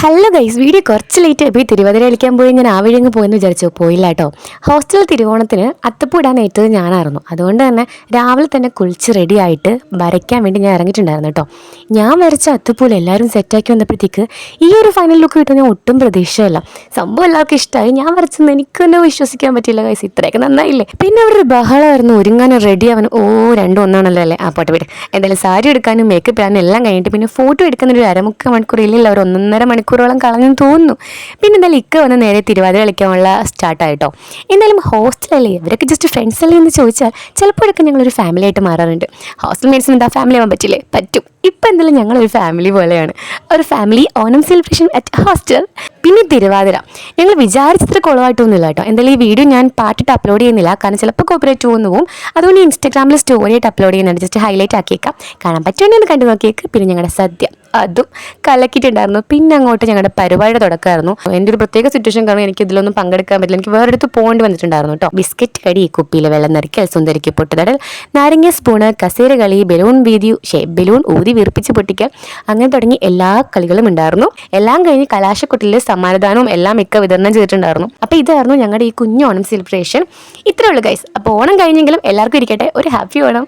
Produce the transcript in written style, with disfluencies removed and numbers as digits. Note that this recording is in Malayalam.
ഹലോ ഗൈസ്, വീഡിയോ കുറച്ച് ലേറ്റ് ആയി പോയി. തിരുവാതിര കളിക്കാൻ പോയി ഞാൻ ആ വഴി അങ്ങ് പോയെന്ന് വിചാരിച്ചു, പോയില്ല കേട്ടോ. ഹോസ്റ്റൽ തിരുവോണത്തിന് അത്തപ്പൂ ഇടാൻ ഏറ്റത് ഞാനായിരുന്നു. അതുകൊണ്ട് തന്നെ രാവിലെ തന്നെ കുളിച്ച് റെഡി ആയിട്ട് വരയ്ക്കാൻ വേണ്ടി ഞാൻ ഇറങ്ങിയിട്ടുണ്ടായിരുന്നു കേട്ടോ. ഞാൻ വരച്ച അത്തപ്പൂല് എല്ലാവരും സെറ്റാക്കി വന്നപ്പോഴത്തേക്ക് ഈ ഒരു ഫൈനൽ ലുക്ക് കിട്ടും ഞാൻ ഒട്ടും പ്രതീക്ഷയല്ല. സംഭവം എല്ലാവർക്കും ഇഷ്ടമായി. ഞാൻ വരച്ചെന്ന് എനിക്ക് തന്നെ വിശ്വസിക്കാൻ പറ്റില്ല ഗൈസ്, ഇത്രയൊക്കെ നന്നായില്ലേ. പിന്നെ അവരുടെ ബഹളമായിരുന്നു, ഒരുങ്ങാനും റെഡി ആവാനും. രണ്ടും ഒന്നാണല്ലോ അല്ലേ, ആ പോട്ടെ വീട്. എന്തായാലും സാരി എടുക്കാനും മേക്കപ്പ് ഇടാനും എല്ലാം കഴിഞ്ഞിട്ട് പിന്നെ ഫോട്ടോ എടുക്കുന്ന ഒരു അരമുക്കാൽ മണിക്കൂർ ഇല്ല, ഒരു 1.5 മണിക്കൂറോളം കളഞ്ഞെന്ന് തോന്നുന്നു. പിന്നെ എന്തായാലും ഇക്ക വന്ന് നേരെ തിരുവാതിര കളിക്കാനുള്ള സ്റ്റാർട്ടായിട്ടോ. എന്തായാലും ഹോസ്റ്റലല്ലേ, ഇവരൊക്കെ ജസ്റ്റ് ഫ്രണ്ട്സ് അല്ലേ എന്ന് ചോദിച്ചാൽ ചിലപ്പോഴൊക്കെ ഞങ്ങളൊരു ഫാമിലി ആയിട്ട് മാറാറുണ്ട്. ഹോസ്റ്റൽ മേറ്റ്സിന് എന്താ ഫാമിലി ആവാൻ പറ്റില്ലേ? പറ്റും. ഇപ്പം എന്തായാലും ഞങ്ങളൊരു ഫാമിലി പോലെയാണ്. ഒരു family Onam celebration at hostel. പിന്നെ തിരുവാതിര ഞങ്ങൾ വിചാരിച്ചത്ര കുളമായിട്ടൊന്നുമില്ല കേട്ടോ. എന്തായാലും ഈ വീഡിയോ ഞാൻ പാട്ടിട്ട് അപ്ലോഡ് ചെയ്യുന്നില്ല, കാരണം ചിലപ്പോൾ കോപ്പറേറ്റ് പോകുന്നു പോകും. അതുകൊണ്ട് ഇൻസ്റ്റാഗ്രാമിൽ സ്റ്റോറി ആയിട്ട് അപ്ലോഡ് ചെയ്യുന്നുണ്ട്. ജസ്റ്റ് ഹൈലൈറ്റ് ആക്കിയേക്കാം, കാണാൻ പറ്റുമെന്ന് കണ്ടു നോക്കിയേക്ക്. പിന്നെ ഞങ്ങളുടെ സദ്യ അതും കലക്കിയിട്ടുണ്ടായിരുന്നു. പിന്നെ അങ്ങോട്ട് ഞങ്ങളുടെ പരിപാടിയുടെ തുടക്കമായിരുന്നു. എൻ്റെ ഒരു പ്രത്യേക സിറ്റുവേഷൻ കാരണം എനിക്ക് ഇതിലൊന്നും പങ്കെടുക്കാൻ പറ്റില്ല. എനിക്ക് വേറെ അടുത്ത് പോകേണ്ടി വന്നിട്ടുണ്ടായിരുന്നു കേട്ടോ. ബിസ്ക്കറ്റ് കടി, കുപ്പിയിൽ വെള്ളം നിറയ്ക്കൽ, സുന്ദരിക്ക് പൊട്ടുതടൽ, നാരങ്ങ സ്പൂണ്, കസേര കളി, ബലൂൺ ഊതി വീർപ്പിച്ച് പൊട്ടിക്കൽ, അങ്ങനെ തുടങ്ങി എല്ലാ കളികളും ഉണ്ടായിരുന്നു. എല്ലാം കഴിഞ്ഞ് കലാശക്കൊട്ടിൽ സമ്മാനദാനവും എല്ലാം മിക്ക വിതരണം ചെയ്തിട്ടുണ്ടായിരുന്നു. അപ്പോൾ ഇതായിരുന്നു ഞങ്ങളുടെ ഈ കുഞ്ഞോണം സെലിബ്രേഷൻ. ഇത്രേ ഉള്ളൂ ഗൈസ്. അപ്പോൾ ഓണം കഴിഞ്ഞെങ്കിലും എല്ലാവർക്കും ഇരിക്കട്ടെ ഒരു ഹാപ്പി ഓണം.